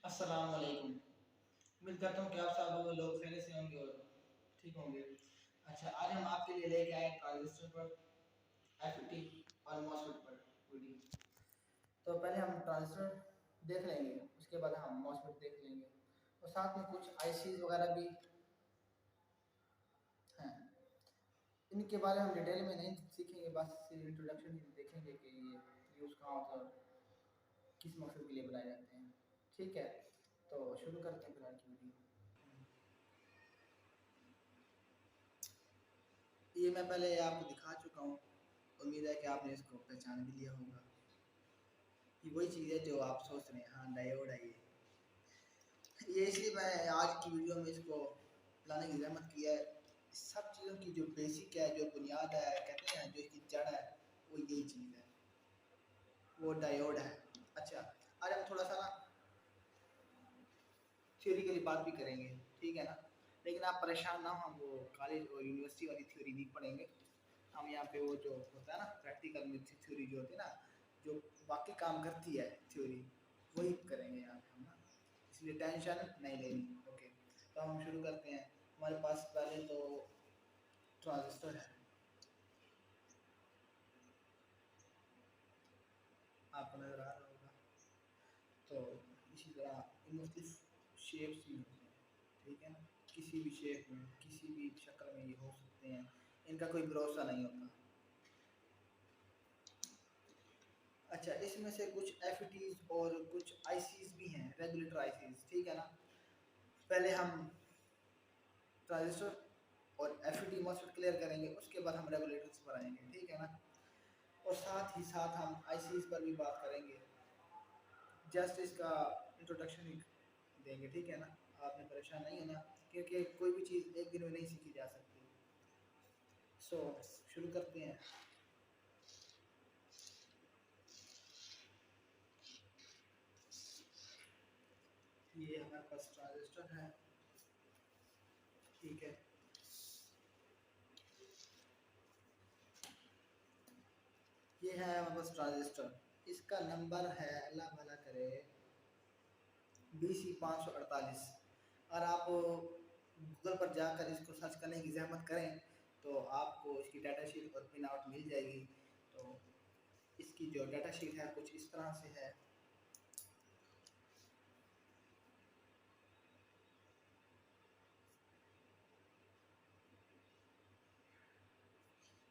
अस्सलाम वालेकुम। उम्मीद करता हूँ कि आप सब लोग खैरियत से होंगे और ठीक होंगे। अच्छा, आज हम आपके लिए लेके आए ट्रांजिस्टर पर एफईटी और मॉसफेट पर वीडियो। तो पहले हम ट्रांजिस्टर देख लेंगे, उसके बाद हम मॉसफेट देख लेंगे और साथ में कुछ आईसीज वगैरह भी हैं। इनके बारे में हम डिटेल में नहीं सीखेंगे, बस इंट्रोडक्शन ही देखेंगे कि ये यूज़ कहाँ होता है और किस मकसद के लिए बनाए जाते हैं। ठीक है, तो शुरू करते हैं फिर आज की वीडियो। ये मैं पहले आपको दिखा चुका हूँ, उम्मीद है कि आपने इसको पहचान भी लिया होगा। ये वही चीज़ है जो आप सोच रहे हैं, हाँ डायोड है ये इसलिए मैं आज की वीडियो में इसको लाने की जहमत किया है। इस सब चीज़ों की जो बेसिक है, जो बुनियाद है, कहते हैं जो इसकी जड़ है, वो यही चीज़ है, वो डायोड है। अच्छा, आज हम थोड़ा सा ना थ्योरिकली बात भी करेंगे, ठीक है ना, लेकिन आप परेशान ना हो, हम वो कॉलेज और यूनिवर्सिटी वाली थ्योरी नहीं पढ़ेंगे। हम यहाँ पे वो जो होता है ना प्रैक्टिकल में थ्योरी जो होती है ना, जो वाकई काम करती है थ्योरी, वही करेंगे यहाँ पे हम ना, इसलिए टेंशन नहीं लेनी। ओके, तो हम शुरू करते हैं। हमारे पास पहले तो ट्रांजिस्टर है, आपको नज़र आ रहा होगा। तो इसी तरह मुख्तलिफ शेप्स भी होते हैं, ठीक है ना, किसी भी शेप में किसी भी शक्ल में ये हो सकते हैं, इनका कोई भरोसा नहीं होता। अच्छा, इसमें से कुछ एफ और कुछ आईसीज भी हैं, रेगुलेटर आईसीज, ठीक है ना। पहले हम ट्रांजिस्टर और एफ मॉसफेट क्लियर करेंगे, उसके बाद हम रेगुलेटर्स पर आएंगे, ठीक है ना। और साथ ही साथ हम आईसीज पर भी बात करेंगे, जस्ट इसका इंट्रोडक्शन ही देंगे, ठीक है ना। आपने परेशान नहीं होना, क्योंकि कोई भी चीज़ एक दिन में नहीं सीखी जा सकती। सो शुरू करते हैं। ये हमारे पास ट्रांजिस्टर है, ठीक है। ये है हमारे पास ट्रांजिस्टर, इसका नंबर है, अल्लाह भला करे, BC548। और आप गूगल पर जाकर इसको सर्च करने की जहमत करें तो आपको इसकी डाटा शीट और पिन आउट मिल जाएगी। तो इसकी जो डाटा शीट है कुछ इस तरह से है।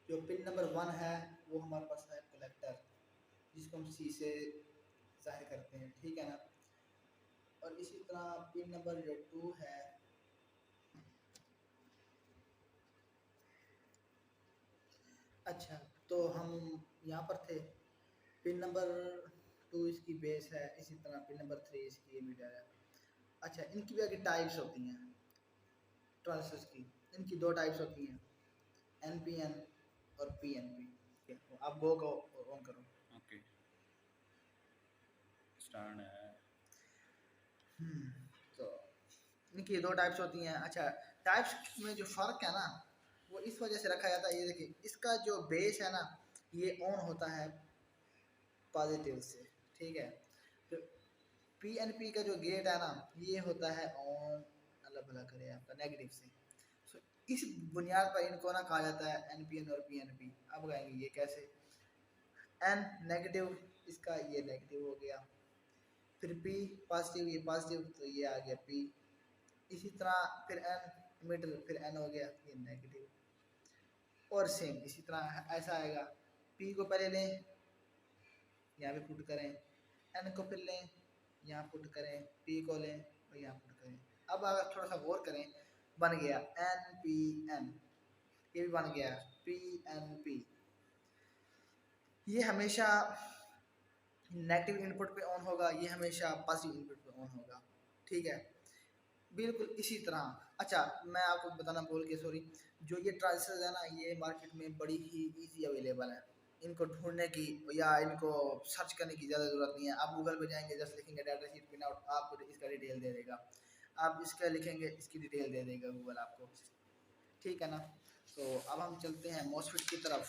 जो पिन नंबर 1 है वो हमारे पास है कलेक्टर, जिसको हम सी से जाहिर करते हैं, ठीक है ना। और इसी तरह पिन नंबर जो 2 है, अच्छा तो हम यहाँ पर थे। पिन नंबर 2 इसकी बेस है, इसी तरह पिन नंबर 3 इसकी एमीटर है। अच्छा, इनकी भी आगे टाइप्स होती हैं ट्रांजिस्टर्स की। इनकी दो टाइप्स होती हैं, NPN और PNP। आप गो को ऑन करो। ओके, स्टार्ट है। तो इनकी दो टाइप्स होती हैं। अच्छा, टाइप्स में जो फ़र्क है ना, वो इस वजह से रखा जाता है। ये देखिए, इसका जो बेस है ना, ये ऑन होता है पॉजिटिव से, ठीक है। तो PNP का जो गेट है ना, ये होता है ऑन, अल्लाह भला करे आपका, नेगेटिव से। सो इस बुनियाद पर इनको ना कहा जाता है NPN और PNP। अब कहेंगे ये कैसे, N नेगेटिव, इसका ये नेगेटिव हो गया, फिर P पॉजिटिव, ये पॉजिटिव, तो ये आ गया P। इसी तरह फिर N मिडल, फिर N हो गया, ये नेगेटिव। और सेम इसी तरह ऐसा आएगा, P को पहले लें, यहाँ पे पुट करें, N को फिर लें, यहाँ पुट करें, P को लें और यहाँ पुट करें। अब अगर थोड़ा सा गौर करें, बन गया NPN, ये भी बन गया PNP। ये हमेशा नेगेटिव इनपुट पे ऑन होगा, ये हमेशा पॉजिटिव इनपुट पे ऑन होगा, ठीक है, बिल्कुल इसी तरह। अच्छा, मैं आपको बताना भूल के, सॉरी, जो ये ट्रांजिस्टर है ना, ये मार्केट में बड़ी ही इजी अवेलेबल है। इनको ढूंढने की या इनको सर्च करने की ज़्यादा ज़रूरत नहीं है। आप गूगल पे जाएंगे, जस्ट लिखेंगे डाटा शीट पिन आउट, आपको इसका डिटेल दे देगा। आप इसका लिखेंगे, इसकी डिटेल दे देगा गूगल आपको, ठीक है ना। तो अब हम चलते हैं मॉसफेट की तरफ।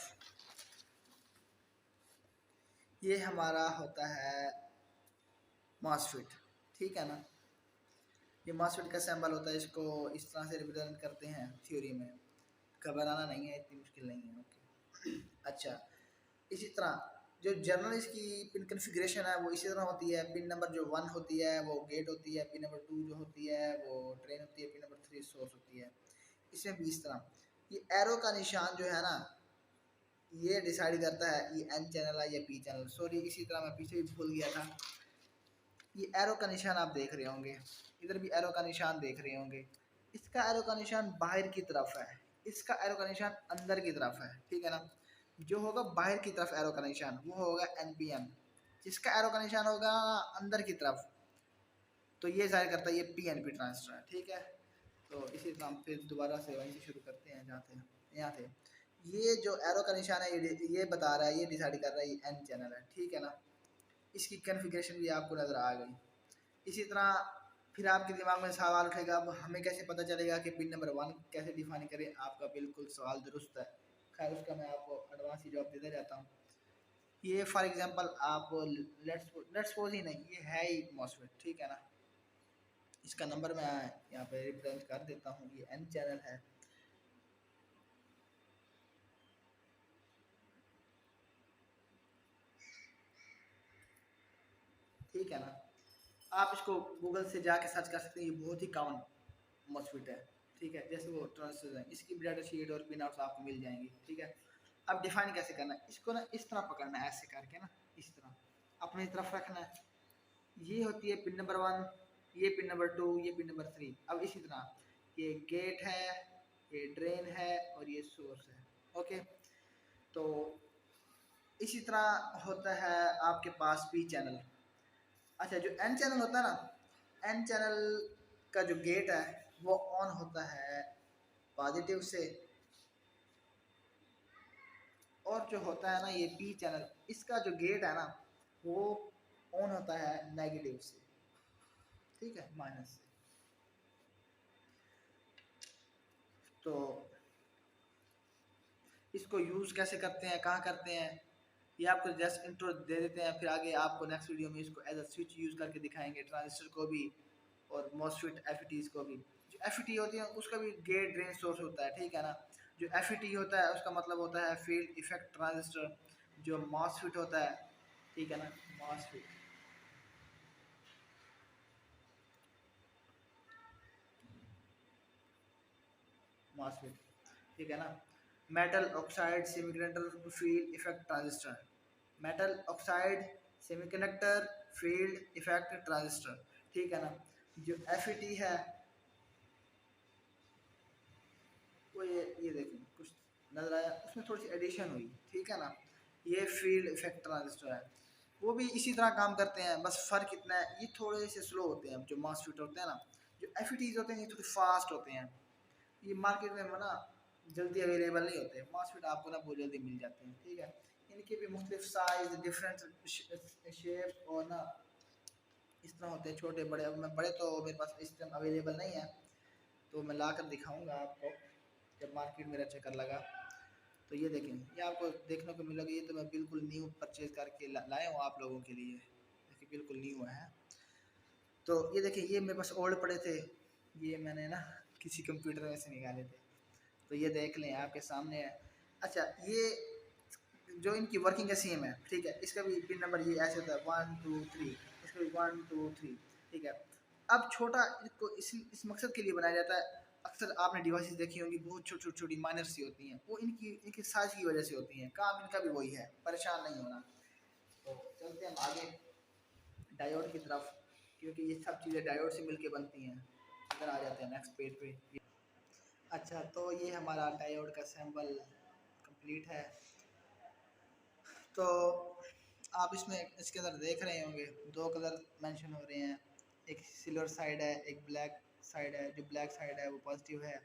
ये हमारा होता है मॉसफेट, ठीक है ना। ये मॉस्फेट का सिंबल होता है, इसको इस तरह से रिप्रेजेंट करते हैं थ्योरी में। घबराना नहीं है, इतनी मुश्किल नहीं है। ओके अच्छा, इसी तरह जो जर्नल इसकी पिन कन्फिग्रेशन है वो इसी तरह होती है। पिन नंबर जो 1 होती है वो गेट होती है, पिन नंबर 2 जो होती है वो ड्रेन होती है, पिन नंबर 3 सोर्स होती है। इसमें भी इस तरह ये एरो का निशान जो है ना, ये डिसाइड करता है ये एन चैनल है या पी चैनल। सॉरी, इसी तरह मैं पीछे भी भूल गया था। ये एरो का निशान आप देख रहे होंगे, इधर भी एरो का निशान देख रहे होंगे। इसका एरो का निशान बाहर की तरफ है, इसका एरो का निशान अंदर की तरफ है, ठीक है ना। जो होगा बाहर की तरफ एरो का निशान वो होगा एनपीएन, जिसका एरो का निशान होगा अंदर की तरफ तो ये जाहिर करता है ये पीएनपी ट्रांजिस्टर है, ठीक है। तो इसी तरह हम फिर दोबारा से वहीं से शुरू करते हैं जहाँ थे यहाँ थे। ये जो एरो का निशान है ये बता रहा है, ये डिसाइड कर रहा है ये एन चैनल है, ठीक है ना। इसकी कन्फिग्रेशन भी आपको नज़र आ गई। इसी तरह फिर आपके दिमाग में सवाल उठेगा, अब हमें कैसे पता चलेगा कि पिन नंबर 1 कैसे डिफाइन करें। आपका बिल्कुल सवाल दुरुस्त है, खैर उसका मैं आपको एडवांस ही जवाब देता जाता हूँ। ये फॉर एग्जांपल आप लेट्स सपोज ही नहीं, ये है ही मॉस्फेट, ठीक है ना। इसका नंबर मैं यहाँ पे रिप्रेजेंट कर देता हूँ, ये एन चैनल है। ठीक है ना, आप इसको गूगल से जाके सर्च कर सकते हैं, ये बहुत ही कॉमन मॉस्फेट है, ठीक है। जैसे वो ट्रांजिस्टर है, इसकी डाटा शीट और पिन आउट्स आपको मिल जाएंगी, ठीक है। अब डिफाइन कैसे करना है इसको ना, इस तरह पकड़ना है ऐसे करके ना, इस तरह अपनी तरफ रखना है। ये होती है पिन नंबर 1, ये पिन नंबर 2, ये पिन नंबर 3। अब इसी तरह ये गेट है, ये ड्रेन है और ये सोर्स है, ओके। तो इसी तरह होता है आपके पास पी चैनल। अच्छा, जो एन चैनल होता है ना, एन चैनल का जो गेट है वो ऑन होता है पॉजिटिव से, और जो होता है ना ये पी चैनल, इसका जो गेट है ना वो ऑन होता है नेगेटिव से, ठीक है, माइनस से। तो इसको यूज़ कैसे करते हैं, कहाँ करते हैं, ये आपको जस्ट इंट्रो दे देते हैं, फिर आगे आपको नेक्स्ट वीडियो में इसको एज अ स्विच यूज़ करके दिखाएंगे, ट्रांजिस्टर को भी और मॉसफेट एफ को भी। जो एफ होती है उसका भी गेट ड्रेन सोर्स होता है, ठीक है ना। जो एफ होता है उसका मतलब होता है फील्ड इफेक्ट ट्रांजिस्टर। जो मॉसफेट होता है, ठीक है ना, मॉसफेट मॉसफेट ठीक है ना, metal oxide semiconductor field effect transistor. Metal oxide semiconductor field effect transistor, ठीक है ना। जो एफ है वो ये देखें कुछ नजर आया, उसमें थोड़ी सी एडिशन हुई, ठीक है ना। ये फील्ड इफेक्ट ट्रांजिस्टर है, वो भी इसी तरह काम करते हैं, बस फ़र्क इतना है ये थोड़े से स्लो होते हैं। जो मॉसफेट होते हैं ना, जो एफ होते हैं ये थोड़े फास्ट होते हैं। ये मार्केट में ना जल्दी अवेलेबल नहीं होते, मॉसफेट आपको ना बहुत जल्दी मिल जाते हैं, ठीक है। इनके भी मुख्तलिफ साइज, डिफरेंट शेप और ना इस तरह होते हैं, छोटे बड़े। अब मैं बड़े तो मेरे पास इस टाइम अवेलेबल नहीं है, तो मैं ला कर दिखाऊँगा आपको जब मार्केट मेरा चक्कर लगा। तो ये देखें, ये आपको देखने को मिलेगा, ये तो मैं बिल्कुल न्यू परचेज़ करके लाया हूँ आप लोगों के लिए, देखिए बिल्कुल न्यू है। तो ये देखिए, ये मेरे पास ओल्ड पड़े थे, ये मैंने ना किसी कंप्यूटर में से निकाले थे, तो ये देख लें आपके सामने है। अच्छा, ये जो इनकी वर्किंग है सेम है, ठीक है। इसका भी पिन नंबर ये ऐसे होता है 1 2 3, इसका भी 1 2 3, ठीक है। अब छोटा इसको इस मकसद के लिए बनाया जाता है। अक्सर आपने डिवाइसेस देखी होंगी बहुत छोटी छोटी छोटी माइनर सी होती हैं, वो इनकी साइज की वजह से होती हैं। काम इनका भी वही है, परेशान नहीं होना। तो चलते हैं हम आगे डायोड की तरफ, क्योंकि ये सब चीज़ें डायोड से मिलके बनती हैं। इधर आ जाते हैं नेक्स्ट पेज पे। अच्छा, तो ये हमारा डायोड का सैम्पल कंप्लीट है। तो आप इसमें इसके अंदर देख रहे होंगे दो कलर मेंशन हो रहे हैं, एक सिल्वर साइड है, एक ब्लैक साइड है। जो ब्लैक साइड है वो पॉजिटिव है,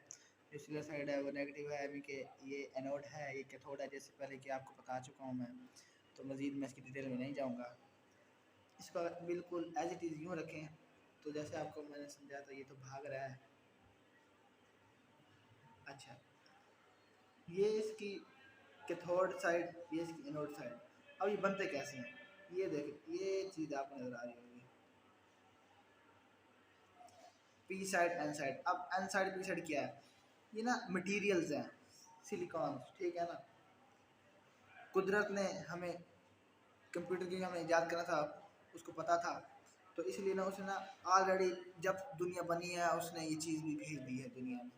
जो सिल्वर साइड है वो नेगेटिव है। यानी कि ये एनोड है, ये कैथोड है, जैसे पहले कि आपको बता चुका हूँ मैं, तो मज़ीद मैं इसकी डिटेल में नहीं जाऊँगा। इसको बिल्कुल एज इट इज़ यूँ रखें, तो जैसे आपको मैंने समझाया था, ये तो भाग रहा है। अच्छा, ये इसकी कैथोड साइड, ये इसकी एनोड साइड। अब ये बनते कैसे हैं, ये देखें, ये चीज़ आपको नज़र आ रही होगी। P side N side. अब एन साइड पी साइड क्या है, ये ना मटेरियल्स हैं, सिलिकॉन, ठीक है ना। कुदरत ने हमें कंप्यूटर की हमें ईजाद करना था, उसको पता था, तो इसलिए ना उसने ना ऑलरेडी जब दुनिया बनी है उसने ये चीज़ भी भेज दी है दुनिया में।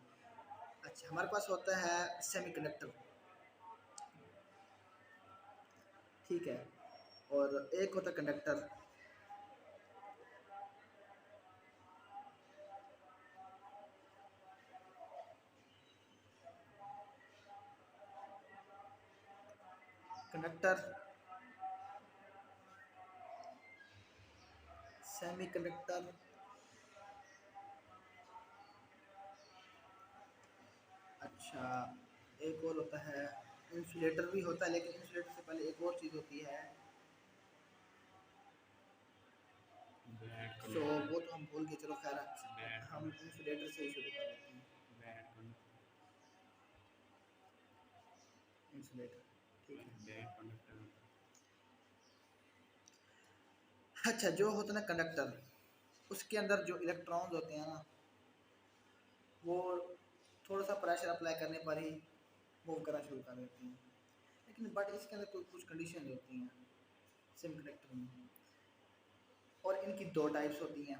अच्छा, हमारे पास होता है सेमीकंडक्टर, ठीक है, और एक होता है कंडक्टर। कंडक्टर, सेमीकंडक्टर, अच्छा, एक और होता है इंसुलेटर भी होता है, लेकिन इंसुलेटर से पहले एक और चीज़ होती है, तो वो तो हम भूल गए, चलो खैर हम इंसुलेटर से ही शुरू कर लेते हैं। इंसुलेटर, ठीक है। अच्छा, जो होता है ना कंडक्टर, उसके अंदर जो इलेक्ट्रॉन्स होते हैं ना, वो थोड़ा सा प्रेशर अप्लाई करने पर ही मूव करना शुरू कर देते हैं। लेकिन बट इसके अंदर कुछ कंडीशन होती हैं सेमीकंडक्टर में, और इनकी दो टाइप्स होती हैं।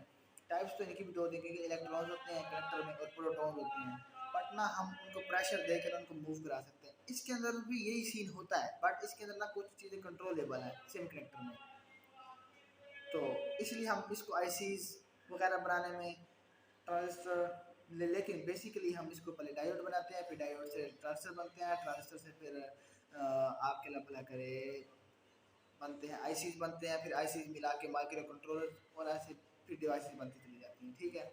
टाइप्स तो इनकी भी दो होती हैं, क्योंकि इलेक्ट्रॉन्स होते हैं कंडक्टर में और प्रोटॉन्स होते हैं, बट ना हम उनको प्रेशर देकर उनको मूव करा सकते हैं। इसके अंदर भी यही सीन होता है, बट इसके अंदर ना कुछ चीज़ें कंट्रोलेबल है सेमीकंडक्टर में, तो इसलिए हम इसको आईसीज वगैरह बनाने में ट्रांजिस्टर लेकिन बेसिकली हम इसको पहले डायोड बनाते हैं, फिर डायोड से ट्रांजिस्टर बनते हैं, ट्रांजिस्टर से फिर आपके अल्लाह करे बनते हैं आईसीज बनते हैं, फिर आईसीज मिला के माइक्रो कंट्रोलर और ऐसे फिर डिवाइसेस बनती चली जाती हैं, ठीक है।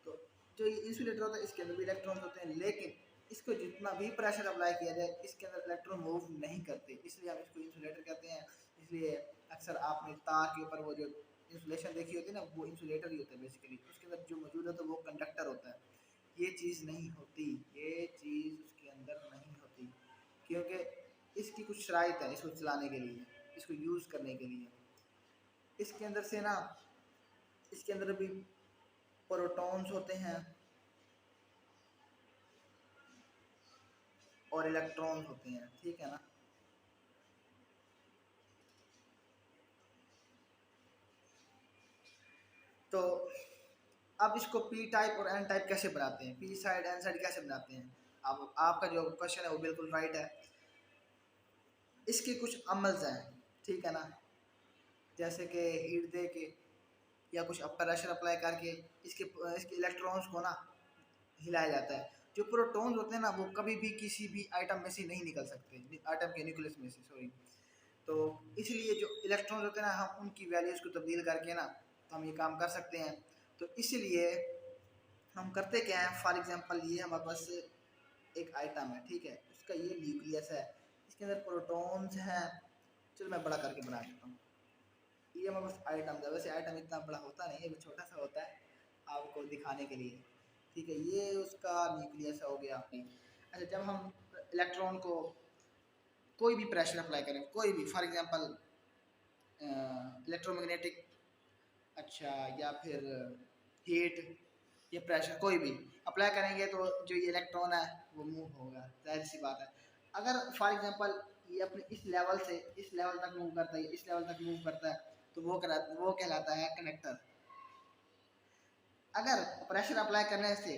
तो जो ये इंसुलेटर होता है इसके अंदर भी इलेक्ट्रॉन्स होते हैं, लेकिन इसको जितना भी प्रेशर अप्लाई किया जाए इसके अंदर इलेक्ट्रॉन मूव नहीं करते, इसलिए हम इसको इंसुलेटर कहते हैं। इसलिए अक्सर आपने तार के ऊपर वो जो इंसुलेशन देखी होती है ना, वो इंसुलेटर ही होता है बेसिकली, उसके अंदर जो मौजूद होता है वो कंडक्टर होता है। ये चीज़ नहीं होती, ये चीज़ उसके अंदर नहीं होती, क्योंकि इसकी कुछ शराइत है इसको चलाने के लिए, इसको यूज़ करने के लिए। इसके अंदर से ना, इसके अंदर भी प्रोटॉन्स होते हैं और इलेक्ट्रॉन्स होते हैं, ठीक है ना। तो अब इसको पी टाइप और एन टाइप कैसे बनाते हैं, पी साइड एन साइड कैसे बनाते हैं। अब आपका जो क्वेश्चन है वो बिल्कुल राइट है। इसके कुछ अमल्स हैं, ठीक है ना, जैसे कि हीट दे के या कुछ प्रेशर अप्लाई करके इसके इसके इलेक्ट्रॉन्स को ना हिलाया जाता है। जो प्रोटॉन्स होते हैं ना वो कभी भी किसी भी आइटम में से नहीं निकल सकते, आइटम के न्यूक्लियस में से, सॉरी। तो इसलिए जो इलेक्ट्रॉन्स होते हैं ना, हम उनकी वैल्यूज़ को तब्दील करके ना तो हम ये काम कर सकते हैं। तो इसलिए हम करते क्या हैं, फॉर एग्जांपल ये हमारे पास एक आइटम है, ठीक है, उसका ये न्यूक्लियस है, इसके अंदर प्रोटॉन्स हैं। चलो मैं बड़ा करके बना देता हूँ। ये हमारे पास आइटम है, वैसे आइटम इतना बड़ा होता नहीं है, वो छोटा सा होता है आपको दिखाने के लिए, ठीक है। ये उसका न्यूक्लियस हो गया। अच्छा, जब हम इलेक्ट्रॉन को कोई भी प्रेशर अप्लाई करें, कोई भी, फॉर एग्जांपल इलेक्ट्रोमैग्नेटिक, अच्छा, या फिर हीट या प्रेशर, कोई भी अप्लाई करेंगे तो जो ये इलेक्ट्रॉन है वो मूव होगा, जाहिर सी बात है। अगर फॉर एग्जांपल ये अपने इस लेवल से इस लेवल तक मूव करता है, इस लेवल तक मूव करता है, तो वो कहलाता है कंडक्टर। अगर प्रेशर अप्लाई करने से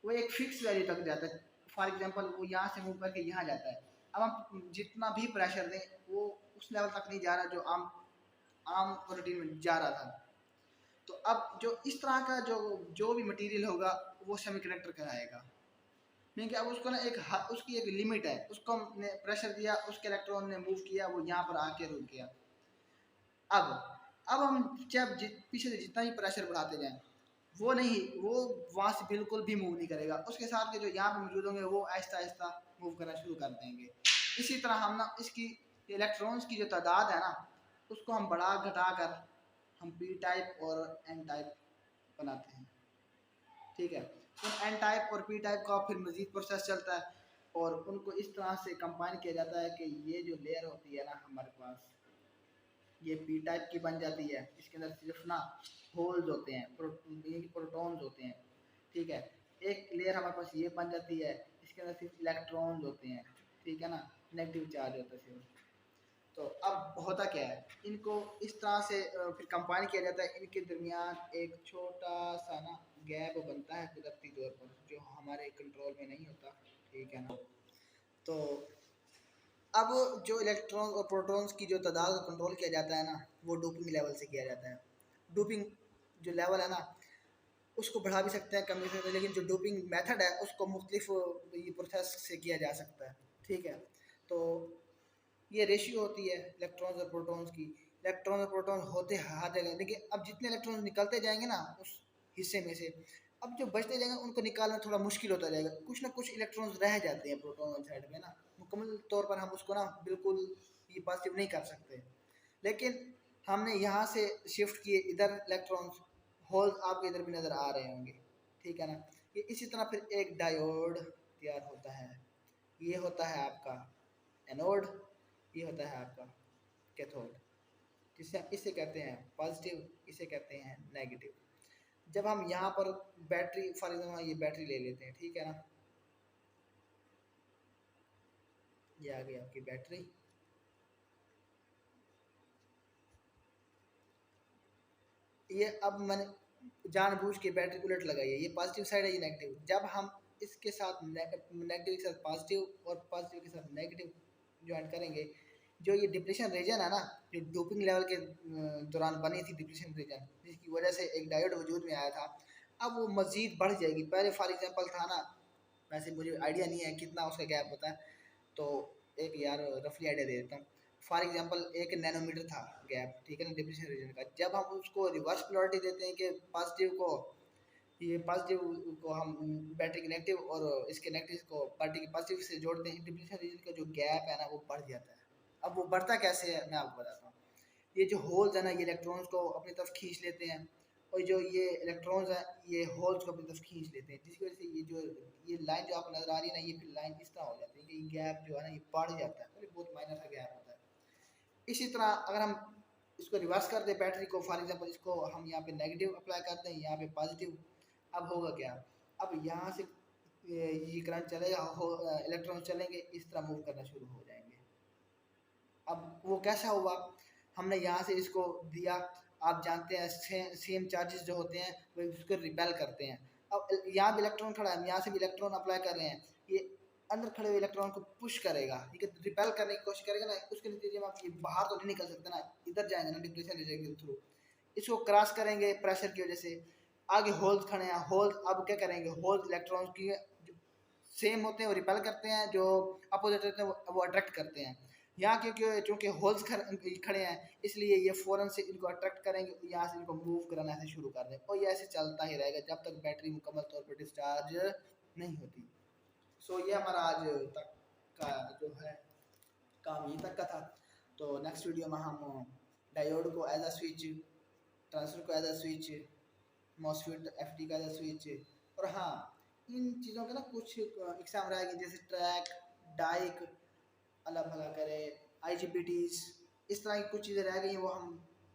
वो एक फिक्स वैल्यू तक जाता है, फॉर एग्जांपल वो यहाँ से मूव करके यहाँ जाता है, अब हम जितना भी प्रेशर दें वो उस लेवल तक नहीं जा रहा जो आम आम रूटीन में जा रहा था। तो अब जो इस तरह का जो भी मटेरियल होगा वो सेमीकंडक्टर कहलाएगा, क्योंकि अब उसको ना उसकी एक लिमिट है, उसको हमने प्रेशर दिया, उसके इलेक्ट्रॉन ने मूव किया, वो यहाँ पर आके रुक गया। अब हम जब पीछे से जितना ही प्रेशर बढ़ाते जाएं वो नहीं, वो वहाँ से बिल्कुल भी मूव नहीं करेगा, उसके साथ के जो यहाँ पे मौजूद होंगे वो आहिस्ता आहिस्ता मूव करना शुरू कर देंगे। इसी तरह हम ना इसकी इलेक्ट्रॉन्स की जो तादाद है ना उसको हम बढ़ा घटा कर हम पी टाइप और एन टाइप बनाते हैं, ठीक है। उन एन टाइप और पी टाइप का फिर मज़ीद प्रोसेस चलता है और उनको इस तरह से कंबाइन किया जाता है कि ये जो लेयर होती है ना हमारे पास, ये पी टाइप की बन जाती है। इसके अंदर सिर्फ ना होल्स होते हैं, प्रोटॉन्स होते हैं, ठीक है। एक लेयर हमारे पास ये बन जाती है, इसके अंदर सिर्फ इलेक्ट्रॉन्स होते हैं, ठीक है ना, नेगेटिव चार्ज होता है सिर्फ। तो अब होता क्या है, इनको इस तरह से फिर कंबाइन किया जाता है, इनके दरमियान एक छोटा सा ना गैप बनता है कुदरती तौर पर, जो हमारे कंट्रोल में नहीं होता, ठीक है ना। तो अब जो इलेक्ट्रॉन और प्रोटॉन्स की जो तादाद को कंट्रोल किया जाता है ना, वो डोपिंग लेवल से किया जाता है। डोपिंग जो लेवल है ना, उसको बढ़ा भी सकते हैं, कम भी सकते हैं, लेकिन जो डोपिंग मेथड है उसको मुख्तलिफ ये प्रोसेस से किया जा सकता है, ठीक है। तो ये रेशियो होती है इलेक्ट्रॉन्स और प्रोटॉन्स की। इलेक्ट्रॉन और प्रोटॉन होते हर जगह, लेकिन अब जितने इलेक्ट्रॉन निकलते जाएंगे ना उस हिस्से में से, अब जो बचते जाएंगे उनको निकालना थोड़ा मुश्किल होता जाएगा, कुछ ना कुछ इलेक्ट्रॉन्स रह जाते हैं प्रोटॉन वाली साइड में ना, मुकम्मल तौर पर हम उसको ना बिल्कुल ये पॉजिटिव नहीं कर सकते। लेकिन हमने यहाँ से शिफ्ट किए इधर इलेक्ट्रॉन्स, होल्स आपको इधर भी नज़र आ रहे होंगे, ठीक है ना। ये इसी तरह फिर एक डायोड तैयार होता है, ये होता है आपका एनोड, ये होता है आपका कैथोड, जिससे इसे कहते हैं पॉजिटिव, इसे कहते हैं नेगेटिव। जब हम यहाँ पर बैटरी, फॉर एग्जाम्पल ये बैटरी ले लेते हैं, ठीक है ना, ये आ गई आपकी बैटरी। ये अब मैंने जानबूझ के बैटरी उलट लगाई है, ये पॉजिटिव साइड है, ये नेगेटिव। जब हम इसके साथ नेगेटिव के साथ पॉजिटिव और पॉजिटिव के साथ नेगेटिव ज्वाइन करेंगे, जो ये डिप्रेशन रीजन है ना, जो डोपिंग लेवल के दौरान बनी थी डिप्रेशन रीजन, जिसकी वजह से एक डायोड वजूद में आया था, अब वो मज़ीद बढ़ जाएगी। पहले फॉर एग्जांपल था ना, वैसे मुझे आइडिया नहीं है कितना उसका गैप होता है, तो एक यार रफली आइडिया दे देता हूँ। फॉर एग्जांपल 1 नैनोमीटर था गैप, ठीक है ना, डिप्रेशन रीजन का। जब हम उसको रिवर्स पोलैरिटी देते हैं कि पॉजिटिव को, ये पॉजिटिव को हम बैटरी के नेगेटिव और इसके नेगेटिव को बैटरी के पॉजिटिव से जोड़ते हैं, डिप्रेशन रीजन का जो गैप है ना वो बढ़ जाता है। अब वो बढ़ता कैसे है मैं आपको बताता हूँ। ये जो होल्स है ना, ये इलेक्ट्रॉन्स को अपनी तरफ खींच लेते हैं, और जो ये इलेक्ट्रॉन्स हैं ये होल्स को अपनी तरफ खींच लेते हैं, जिसकी वजह से ये जो ये लाइन जो आपको नजर आ रही है ना, ये फिर लाइन इस तरह हो जाती है कि ये गैप जो है ना ये बढ़ जाता है, मतलब बहुत माइनर सा गैप होता है। इसी तरह अगर हम इसको रिवर्स कर दें बैटरी को, फॉर एग्जांपल इसको हम यहाँ पे नेगेटिव अप्लाई करते हैं, यहाँ पे पॉजिटिव, अब होगा क्या, अब यहाँ से ये करंट चलेगा, इलेक्ट्रॉन चलेंगे, इस तरह मूव करना शुरू हो जाएंगे। अब वो कैसा हुआ, हमने यहाँ से इसको दिया, आप जानते हैं सेम चार्जेस जो होते हैं वो उसको रिपेल करते हैं। अब यहाँ भी इलेक्ट्रॉन खड़ा है, यहाँ से भी इलेक्ट्रॉन अप्लाई कर रहे हैं, ये अंदर खड़े हुए इलेक्ट्रॉन को पुश करेगा, ठीक है, रिपेल करने की कोशिश करेगा ना, उसके नतीजे में आप ये बाहर तो नहीं निकल सकते ना, इधर जाएंगे ना डिप्रेशन रीजन के थ्रू, इसको क्रॉस करेंगे प्रेशर की वजह से। आगे होल्स खड़े हैं, होल्स अब क्या करेंगे, होल्स इलेक्ट्रॉन की सेम होते हैं वो रिपेल करते हैं, जो अपोजिट होते हैं वो अट्रैक्ट करते हैं। यहाँ क्योंकि चूँकि होल्स खड़े हैं, इसलिए ये फ़ौरन से इनको अट्रैक्ट करेंगे, यहाँ से इनको मूव कराना ऐसे शुरू कर दें, और ये ऐसे चलता ही रहेगा जब तक बैटरी मुकम्मल तौर पर डिस्चार्ज नहीं होती। सो ये हमारा आज तक का जो है काम यहीं तक का था। तो नेक्स्ट वीडियो में हम डायोड को एज अ स्विच, ट्रांजिस्टर को as a switch, MOSFET FET का एज अ स्विच, और हाँ इन चीज़ों के ना कुछ एग्जाम रहेंगे, जैसे ट्रैक, डाइक, अल्लाह भला करे, IGBTs, इस तरह की कुछ चीज़ें रह गई हैं, वो हम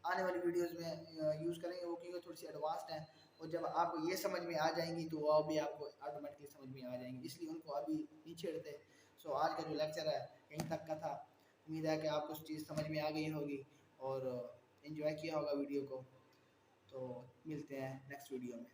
आने वाली वीडियोस में यूज़ करेंगे, वो क्योंकि थोड़ी सी एडवांस्ड हैं, और जब आपको ये समझ में आ जाएंगी तो वो भी आपको ऑटोमेटिकली समझ में आ जाएंगी, इसलिए उनको अभी नहीं छेड़ते। सो आज का जो लेक्चर है यहीं तक का था, उम्मीद है कि आपको उस चीज़ समझ में आ गई होगी और इन्जॉय किया होगा वीडियो को। तो मिलते हैं नेक्स्ट वीडियो में।